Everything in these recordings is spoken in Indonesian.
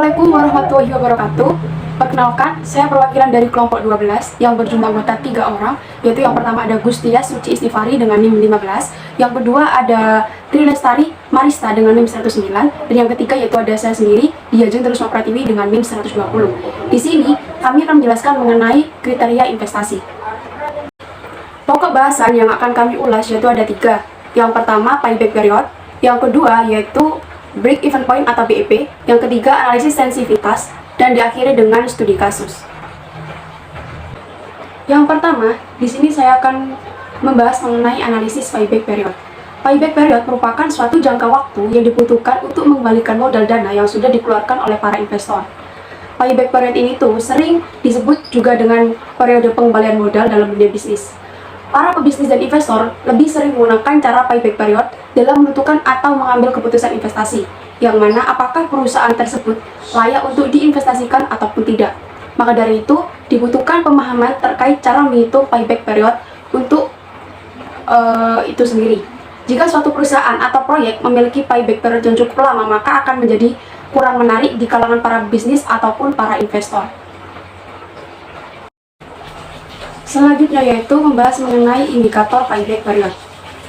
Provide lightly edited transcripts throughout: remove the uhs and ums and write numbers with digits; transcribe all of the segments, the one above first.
Assalamualaikum warahmatullahi wabarakatuh. Perkenalkan, saya perwakilan dari kelompok 12 yang berjumlah anggota 3 orang, yaitu yang pertama ada Gustias Suci Istifari dengan NIM 15, yang kedua ada Tri Lestari Marista dengan NIM 109, dan yang ketiga yaitu ada saya sendiri, Diajeng Terusma Pratiwi dengan NIM 120. Di sini, kami akan menjelaskan mengenai kriteria investasi. Pokok bahasan yang akan kami ulas yaitu ada 3. Yang pertama, payback period, yang kedua yaitu break even point atau BEP, yang ketiga analisis sensitivitas, dan diakhiri dengan studi kasus. Yang pertama, di sini saya akan membahas mengenai analisis payback period. Payback period merupakan suatu jangka waktu yang dibutuhkan untuk mengembalikan modal dana yang sudah dikeluarkan oleh para investor. Payback period ini tuh sering disebut juga dengan periode pengembalian modal dalam dunia bisnis. Para pebisnis dan investor lebih sering menggunakan cara payback period dalam menentukan atau mengambil keputusan investasi, yang mana apakah perusahaan tersebut layak untuk diinvestasikan ataupun tidak. Maka dari itu, dibutuhkan pemahaman terkait cara menghitung payback period untuk itu sendiri. Jika suatu perusahaan atau proyek memiliki payback period yang cukup lama, maka akan menjadi kurang menarik di kalangan para bisnis ataupun para investor. Selanjutnya yaitu membahas mengenai indikator payback period,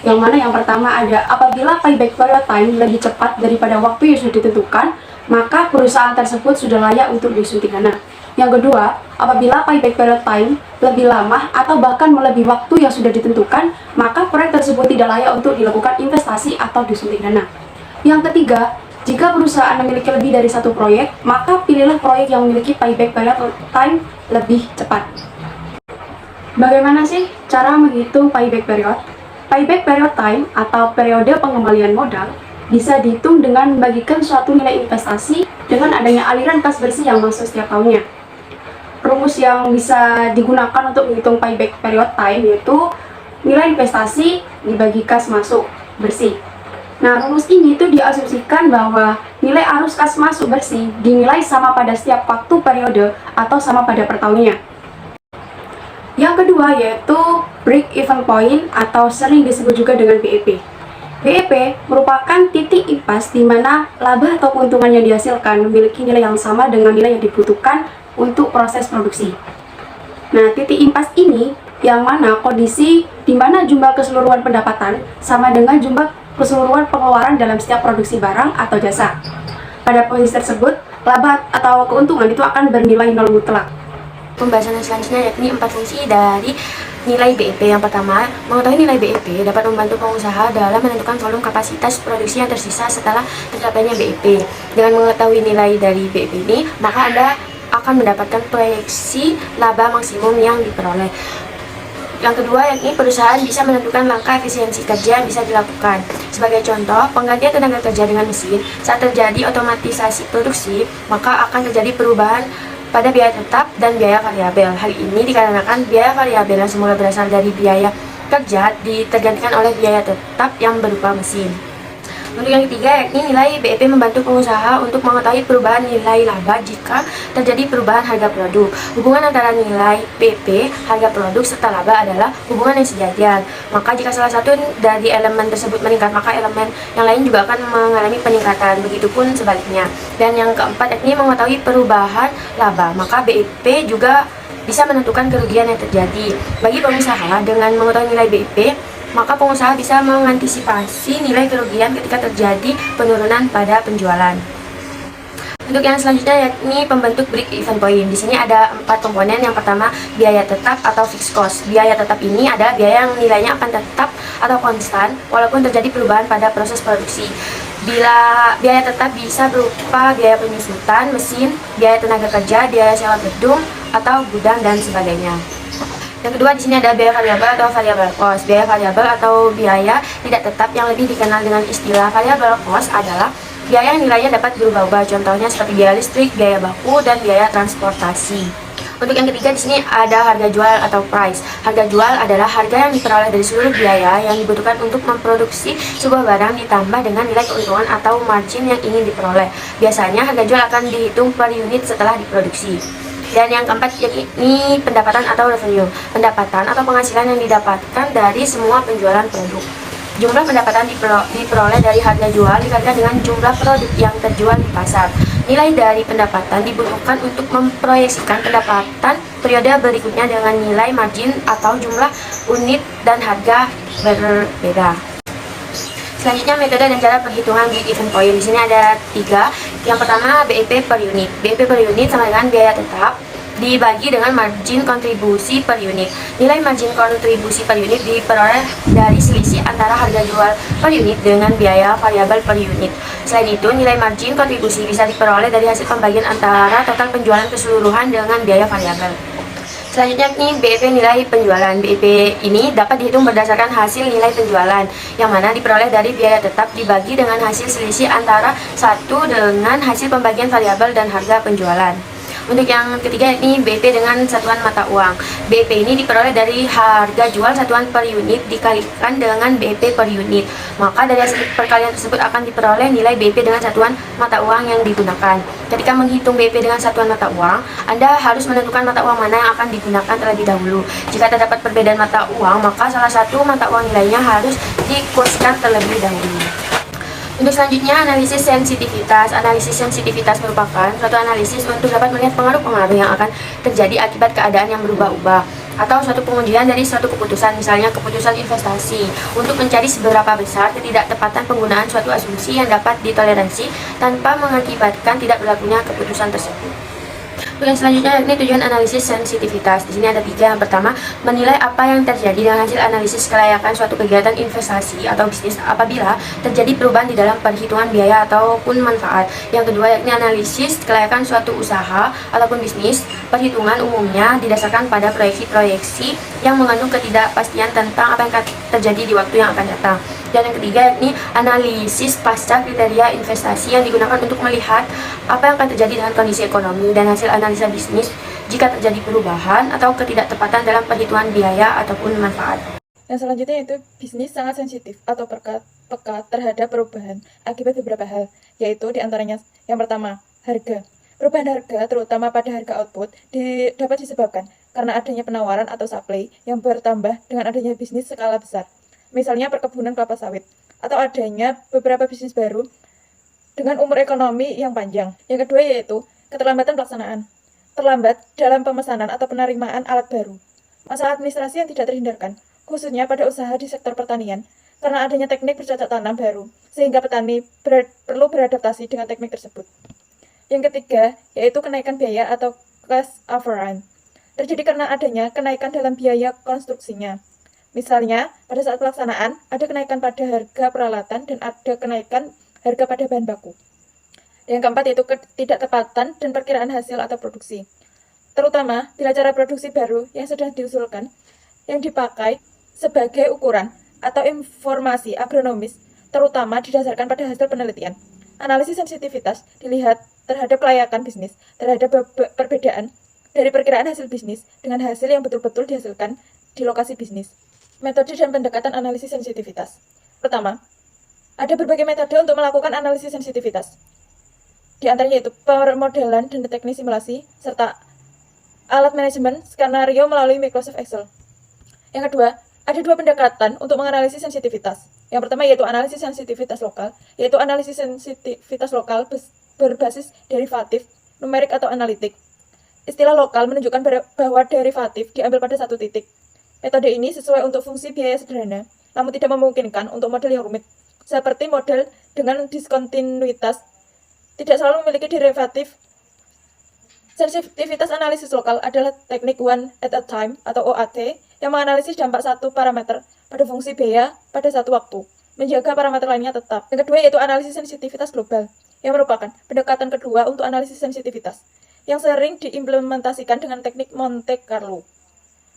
yang mana yang pertama ada apabila payback period time lebih cepat daripada waktu yang sudah ditentukan, maka perusahaan tersebut sudah layak untuk disuntik dana. Yang kedua, apabila payback period time lebih lama atau bahkan melebihi waktu yang sudah ditentukan, maka proyek tersebut tidak layak untuk dilakukan investasi atau disuntik dana. Yang ketiga, jika perusahaan memiliki lebih dari satu proyek, maka pilihlah proyek yang memiliki payback period time lebih cepat. Bagaimana sih cara menghitung payback period? Payback period time atau periode pengembalian modal bisa dihitung dengan membagikan suatu nilai investasi dengan adanya aliran kas bersih yang masuk setiap tahunnya. Rumus yang bisa digunakan untuk menghitung payback period time yaitu nilai investasi dibagi kas masuk bersih. Nah, rumus ini tuh diasumsikan bahwa nilai arus kas masuk bersih dinilai sama pada setiap waktu periode atau sama pada per tahunnya. Yang kedua yaitu break even point atau sering disebut juga dengan BEP. BEP merupakan titik impas di mana laba atau keuntungan yang dihasilkan memiliki nilai yang sama dengan nilai yang dibutuhkan untuk proses produksi. Nah, titik impas ini yang mana kondisi di mana jumlah keseluruhan pendapatan sama dengan jumlah keseluruhan pengeluaran dalam setiap produksi barang atau jasa. Pada posisi tersebut, laba atau keuntungan itu akan bernilai nol mutlak. Pembahasan selanjutnya yakni 4 fungsi dari nilai BEP. Yang pertama, mengetahui nilai BEP dapat membantu pengusaha dalam menentukan volume kapasitas produksi yang tersisa setelah tercapainya BEP. Dengan mengetahui nilai dari BEP ini, maka Anda akan mendapatkan proyeksi laba maksimum yang diperoleh. Yang kedua, yakni perusahaan bisa menentukan langkah efisiensi kerja yang bisa dilakukan. Sebagai contoh, penggantian tenaga kerja dengan mesin. Saat terjadi otomatisasi produksi, maka akan terjadi perubahan pada biaya tetap dan biaya variabel. Hal ini dikarenakan biaya variabel yang semula berasal dari biaya kerja tergantikan oleh biaya tetap yang berupa mesin. Untuk yang ketiga, yakni nilai BEP membantu pengusaha untuk mengetahui perubahan nilai laba jika terjadi perubahan harga produk. Hubungan antara nilai BEP, harga produk, serta laba adalah hubungan yang sejajar. Maka jika salah satu dari elemen tersebut meningkat, maka elemen yang lain juga akan mengalami peningkatan. Begitupun sebaliknya. Dan yang keempat, yakni mengetahui perubahan laba. Maka BEP juga bisa menentukan kerugian yang terjadi. Bagi pengusaha, dengan mengetahui nilai BEP, maka pengusaha bisa mengantisipasi nilai kerugian ketika terjadi penurunan pada penjualan. Untuk yang selanjutnya yakni pembentuk break even point. Di sini ada 4 komponen. Yang pertama, biaya tetap atau fixed cost. Biaya tetap ini adalah biaya yang nilainya akan tetap atau konstan walaupun terjadi perubahan pada proses produksi. Bila biaya tetap bisa berupa biaya penyusutan mesin, biaya tenaga kerja, biaya sewa gedung atau gudang dan sebagainya. Yang kedua, di sini ada biaya variabel atau variable cost. Biaya variabel atau biaya tidak tetap yang lebih dikenal dengan istilah variable cost adalah biaya yang nilainya dapat berubah-ubah. Contohnya seperti biaya listrik, biaya baku, dan biaya transportasi. Untuk yang ketiga, di sini ada harga jual atau price. Harga jual adalah harga yang diperoleh dari seluruh biaya yang dibutuhkan untuk memproduksi sebuah barang ditambah dengan nilai keuntungan atau margin yang ingin diperoleh. Biasanya harga jual akan dihitung per unit setelah diproduksi. Dan yang keempat yakni pendapatan atau revenue. Pendapatan atau penghasilan yang didapatkan dari semua penjualan produk. Jumlah pendapatan diperoleh dari harga jual dikalikan dengan jumlah produk yang terjual di pasar. Nilai dari pendapatan dibutuhkan untuk memproyeksikan pendapatan periode berikutnya dengan nilai margin atau jumlah unit dan harga berbeda. Selanjutnya metode dan cara perhitungan break-even point. Di sini ada 3. Yang pertama BEP per unit. BEP per unit sama dengan biaya tetap dibagi dengan margin kontribusi per unit. Nilai margin kontribusi per unit diperoleh dari selisih antara harga jual per unit dengan biaya variabel per unit. Selain itu, nilai margin kontribusi bisa diperoleh dari hasil pembagian antara total penjualan keseluruhan dengan biaya variabel. Selanjutnya ini BEP nilai penjualan. BEP ini dapat dihitung berdasarkan hasil nilai penjualan yang mana diperoleh dari biaya tetap dibagi dengan hasil selisih antara satu dengan hasil pembagian variabel dan harga penjualan. Untuk yang ketiga ini BEP dengan satuan mata uang. BEP ini diperoleh dari harga jual satuan per unit dikalikan dengan BEP per unit. Maka dari hasil perkalian tersebut akan diperoleh nilai BEP dengan satuan mata uang yang digunakan. Ketika menghitung BEP dengan satuan mata uang, Anda harus menentukan mata uang mana yang akan digunakan terlebih dahulu. Jika terdapat perbedaan mata uang, maka salah satu mata uang nilainya harus dikurskan terlebih dahulu. Untuk selanjutnya, analisis sensitivitas. Analisis sensitivitas merupakan suatu analisis untuk dapat melihat pengaruh-pengaruh yang akan terjadi akibat keadaan yang berubah-ubah atau suatu pengujian dari suatu keputusan, misalnya keputusan investasi, untuk mencari seberapa besar ketidaktepatan penggunaan suatu asumsi yang dapat ditoleransi tanpa mengakibatkan tidak berlakunya keputusan tersebut. Yang selanjutnya ini tujuan analisis sensitivitas. Di sini ada 3. Yang pertama, menilai apa yang terjadi dengan hasil analisis kelayakan suatu kegiatan investasi atau bisnis apabila terjadi perubahan di dalam perhitungan biaya ataupun manfaat. Yang kedua, yakni analisis kelayakan suatu usaha ataupun bisnis. Perhitungan umumnya didasarkan pada proyeksi-proyeksi yang mengandung ketidakpastian tentang apa yang akan terjadi di waktu yang akan datang. Dan yang ketiga yakni analisis pasca kriteria investasi yang digunakan untuk melihat apa yang akan terjadi dengan kondisi ekonomi dan hasil analisa bisnis jika terjadi perubahan atau ketidaktepatan dalam perhitungan biaya ataupun manfaat. Yang selanjutnya yaitu bisnis sangat sensitif atau peka terhadap perubahan akibat beberapa hal, yaitu diantaranya yang pertama, harga. Perubahan harga, terutama pada harga output, dapat disebabkan karena adanya penawaran atau supply yang bertambah dengan adanya bisnis skala besar. Misalnya perkebunan kelapa sawit, atau adanya beberapa bisnis baru dengan umur ekonomi yang panjang. Yang kedua yaitu keterlambatan pelaksanaan. Terlambat dalam pemesanan atau penerimaan alat baru. Masalah administrasi yang tidak terhindarkan, khususnya pada usaha di sektor pertanian, karena adanya teknik bercocok tanam baru, sehingga petani perlu beradaptasi dengan teknik tersebut. Yang ketiga yaitu kenaikan biaya atau cost overrun. Terjadi karena adanya kenaikan dalam biaya konstruksinya. Misalnya, pada saat pelaksanaan, ada kenaikan pada harga peralatan dan ada kenaikan harga pada bahan baku. Yang keempat yaitu ketidaktepatan dan perkiraan hasil atau produksi. Terutama bila cara produksi baru yang sudah diusulkan, yang dipakai sebagai ukuran atau informasi agronomis, terutama didasarkan pada hasil penelitian. Analisis sensitivitas dilihat terhadap kelayakan bisnis, terhadap perbedaan dari perkiraan hasil bisnis dengan hasil yang betul-betul dihasilkan di lokasi bisnis. Metode dan pendekatan analisis sensitivitas. Pertama, ada berbagai metode untuk melakukan analisis sensitivitas. Di antaranya yaitu permodelan dan teknik simulasi, serta alat manajemen skenario melalui Microsoft Excel. Yang kedua, ada 2 pendekatan untuk menganalisis sensitivitas. Yang pertama yaitu analisis sensitivitas lokal, yaitu analisis sensitivitas lokal berbasis derivatif, numerik atau analitik. Istilah lokal menunjukkan bahwa derivatif diambil pada satu titik. Metode ini sesuai untuk fungsi biaya sederhana, namun tidak memungkinkan untuk model yang rumit. Seperti model dengan diskontinuitas, tidak selalu memiliki derivatif. Sensitivitas analisis lokal adalah teknik one at a time atau OAT yang menganalisis dampak satu parameter pada fungsi biaya pada satu waktu, menjaga parameter lainnya tetap. Yang kedua yaitu analisis sensitivitas global, yang merupakan pendekatan kedua untuk analisis sensitivitas, yang sering diimplementasikan dengan teknik Monte Carlo.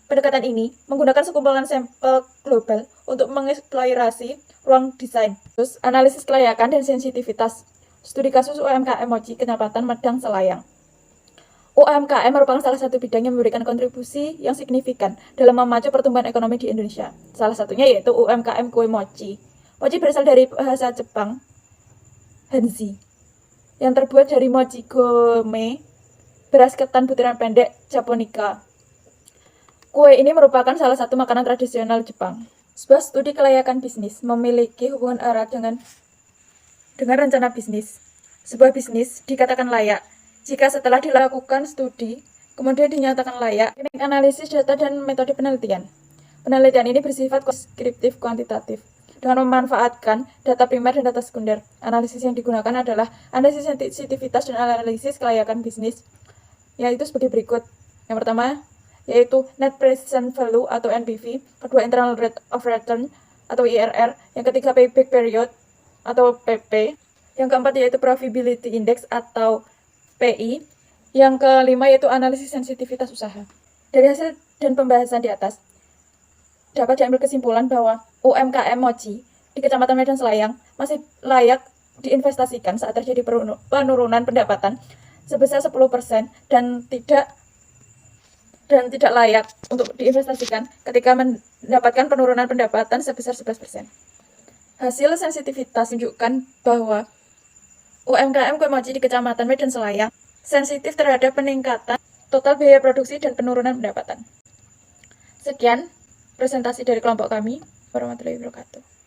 Pendekatan ini menggunakan sekumpulan sampel global untuk mengeksplorasi ruang desain. Terus, analisis kelayakan dan sensitivitas. Studi kasus UMKM Mochi, Kecamatan Medang, Selayang. UMKM merupakan salah satu bidang yang memberikan kontribusi yang signifikan dalam memacu pertumbuhan ekonomi di Indonesia. Salah satunya yaitu UMKM kue mochi. Mochi berasal dari bahasa Jepang, hanzi, yang terbuat dari mochi gome, beras ketan butiran pendek, japonica. Kue ini merupakan salah satu makanan tradisional Jepang. Sebuah studi kelayakan bisnis memiliki hubungan erat dengan rencana bisnis. sebuah bisnis dikatakan layak jika setelah dilakukan studi, kemudian dinyatakan layak. Teknik analisis data dan metode penelitian. Penelitian ini bersifat deskriptif kuantitatif dengan memanfaatkan data primer dan data sekunder. Analisis yang digunakan adalah analisis sensitivitas dan analisis kelayakan bisnis, yaitu sebagai berikut. Yang pertama, yaitu Net Present Value atau NPV, kedua Internal Rate of Return atau IRR, yang ketiga Payback Period atau PP, yang keempat yaitu Profitability Index atau PI, yang kelima yaitu analisis sensitivitas usaha. Dari hasil dan pembahasan di atas, dapat diambil kesimpulan bahwa UMKM Mochi di Kecamatan Medan Selayang masih layak diinvestasikan saat terjadi penurunan pendapatan sebesar 10% dan tidak layak untuk diinvestasikan ketika mendapatkan penurunan pendapatan sebesar 11%. Hasil sensitivitas menunjukkan bahwa UMKM kue mochi di Kecamatan Medan Selayang sensitif terhadap peningkatan total biaya produksi dan penurunan pendapatan. Sekian presentasi dari kelompok kami. Warahmatullahi wabarakatuh.